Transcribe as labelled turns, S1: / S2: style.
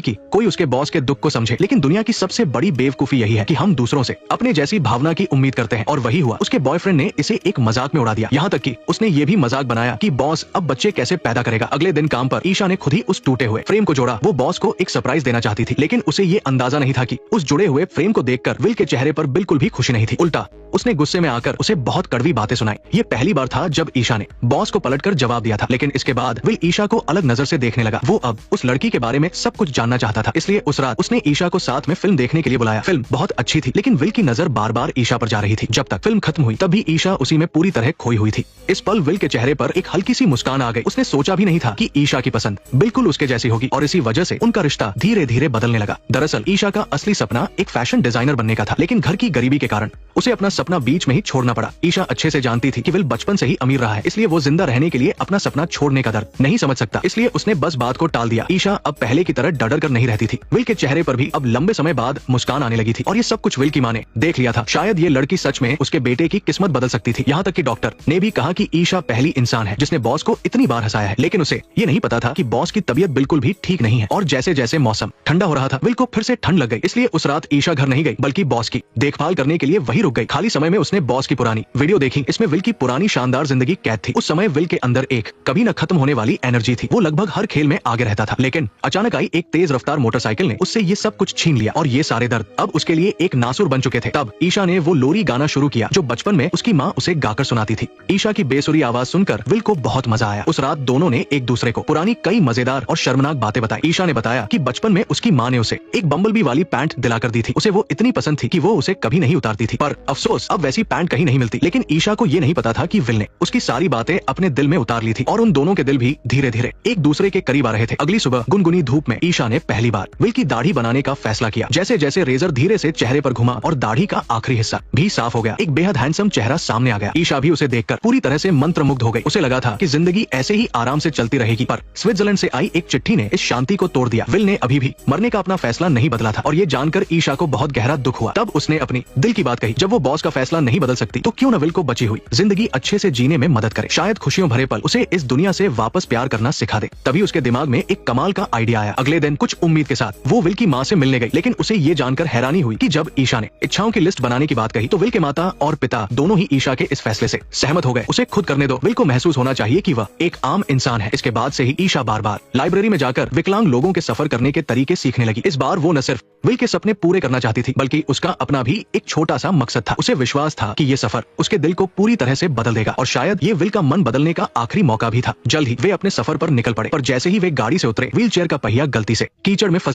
S1: कि कोई उसके बॉस के दुख को समझे। लेकिन दुनिया की सबसे बड़ी बेवकूफी यही है कि हम दूसरों से अपने जैसी भावना की उम्मीद करते हैं, और वही हुआ। उसके बॉयफ्रेंड ने इसे एक मजाक में उड़ा दिया, यहाँ तक कि उसने ये भी मजाक बनाया कि बॉस अब बच्चे कैसे पैदा करेगा। अगले दिन काम पर ईशा ने खुद ही उस टूटे हुए फ्रेम को जोड़ा। वो बॉस को एक सरप्राइज देना चाहती थी, लेकिन उसे ये अंदाजा नहीं था कि उस जुड़े हुए फ्रेम को देखकर विल के चेहरे पर बिल्कुल भी खुशी नहीं थी। उल्टा उसने गुस्से में आकर उसे बहुत कड़वी बातें सुनाई। ये पहली बार था जब ईशा ने बॉस को पलटकर जवाब दिया था, लेकिन इसके बाद विल ईशा को अलग नजर से देखने लगा। वो अब उस लड़की के बारे में सब कुछ जानना चाहता था, इसलिए उस रात उसने ईशा को साथ में फिल्म देखने के लिए बुलाया। फिल्म बहुत अच्छी थी, लेकिन विल की नजर बार बार ईशा पर जा रही थी। जब तक फिल्म खत्म हुई तब भी ईशा उसी में पूरी तरह खोई हुई थी। इस पल विल के चेहरे पर एक हल्की सी मुस्कान आ गई। उसने सोचा भी नहीं था कि ईशा की पसंद बिल्कुल उसके जैसी होगी, और इसी वजह से उनका रिश्ता धीरे धीरे बदलने लगा। दरअसल ईशा का असली सपना एक फैशन डिजाइनर बनने का था, लेकिन घर की गरीबी के कारण उसे अपना सपना बीच में ही छोड़ना पड़ा। ईशा अच्छे से जानती थी कि विल बचपन से ही अमीर रहा है, इसलिए वो जिंदा रहने के लिए अपना सपना छोड़ने का दर्द नहीं समझ सकता, इसलिए उसने बस बात को टाल दिया। ईशा अब पहले की तरह डर कर नहीं रहती थी। विल के चेहरे पर भी अब लंबे समय बाद मुस्कान आने लगी थी, और ये सब कुछ विल की माँ ने देख लिया था। शायद ये लड़की सच में उसके बेटे की किस्मत बदल सकती थी। यहाँ तक कि डॉक्टर ने भी कहा कि ईशा पहली इंसान है जिसने बॉस को इतनी बार हंसाया है, लेकिन उसे ये नहीं पता था कि बॉस की तबीयत बिल्कुल भी ठीक नहीं है। और जैसे जैसे मौसम ठंडा हो रहा था, विल को फिर से ठंड लग गई, इसलिए उस रात ईशा घर नहीं गई, बल्कि बॉस की देखभाल करने के लिए वही रुक गई। खाली समय में उसने बॉस की पुरानी वीडियो देखी। इसमें विल की पुरानी शानदार जिंदगी कैद थी। उस समय विल के अंदर एक कभी न खत्म होने वाली एनर्जी थी। वो लगभग हर खेल में आगे रहता था, लेकिन अचानक आई एक तेज रफ्तार मोटरसाइकिल ने उससे ये सब कुछ छीन लिया, और ये सारे दर्द अब उसके लिए एक नासुर बन चुके थे। तब ईशा ने वो लोरी गाना शुरू किया जो बचपन में उसकी माँ उसे गाकर सुनाती थी। ईशा की बेसुरी आवाज सुनकर विल को बहुत मजा आया। उस रात दोनों ने एक दूसरे को पुरानी कई मजेदार और शर्मनाक बातें बताई। ईशा ने बताया कि बचपन में उसकी माँ ने उसे एक बम्बलबी वाली पैंट दिलाकर दी थी। उसे वो इतनी पसंद थी कि वो उसे कभी नहीं उतारती थी, पर अफसोस अब वैसी पैंट कहीं नहीं मिलती। लेकिन ईशा को ये नहीं पता था कि विल ने उसकी सारी बातें अपने दिल में उतार ली थी, और उन दोनों के दिल भी धीरे धीरे एक दूसरे के करीब आ रहे थे। अगली सुबह गुनगुनी धूप में ईशा ने पहली बार विल की दाढ़ी बनाने का फैसला किया। जैसे जैसे रेजर धीरे से चेहरे पर घुमा और दाढ़ी का आखिरी हिस्सा भी साफ हो गया, एक बेहद हैंडसम चेहरा सामने आ गया। ईशा भी उसे देखकर पूरी तरह से मंत्रमुग्ध हो गई। उसे लगा था कि जिंदगी ऐसे ही आराम से चलती रहेगी, पर स्विट्जरलैंड से आई एक चिट्ठी ने इस शांति को तोड़ दिया। विल ने अभी भी मरने का अपना फैसला नहीं बदला था, और ये जानकर ईशा को बहुत गहरा दुख हुआ। तब उसने अपनी दिल की बात कही, जब वो बॉस का फैसला नहीं बदल सकती तो क्यों न विल को बची हुई जिंदगी अच्छे से जीने में मदद करे। शायद खुशियों भरे पल उसे इस दुनिया से वापस प्यार करना सिखा दे। तभी उसके दिमाग में एक कमाल का आइडिया आया। अगले दिन कुछ उम्मीद के साथ वो विल की माँ से मिलने गई, लेकिन उसे ये जानकर हैरानी हुई कि जब ईशा ने इच्छाओं की लिस्ट बनाने की बात कही तो विल के माता और पिता दोनों ही ईशा के इस फैसले से सहमत हो गए। उसे खुद करने दो। विल को महसूस होना चाहिए कि वह एक आम इंसान है। इसके बाद से ही ईशा बार बार लाइब्रेरी में जाकर विकलांग लोगों के सफर करने के तरीके सीखने लगी। इस बार वो न सिर्फ विल के सपने पूरे करना चाहती थी, बल्कि उसका अपना भी एक छोटा सा मकसद था। उसे विश्वास था कि ये सफर उसके दिल को पूरी तरह से बदल देगा, और शायद ये विल का मन बदलने का आखिरी मौका भी था। जल्द ही वे अपने सफर पर निकल पड़े, पर जैसे ही वे गाड़ी से उतरे व्हील चेयर का पहिया गलती से कीचड़ में फंस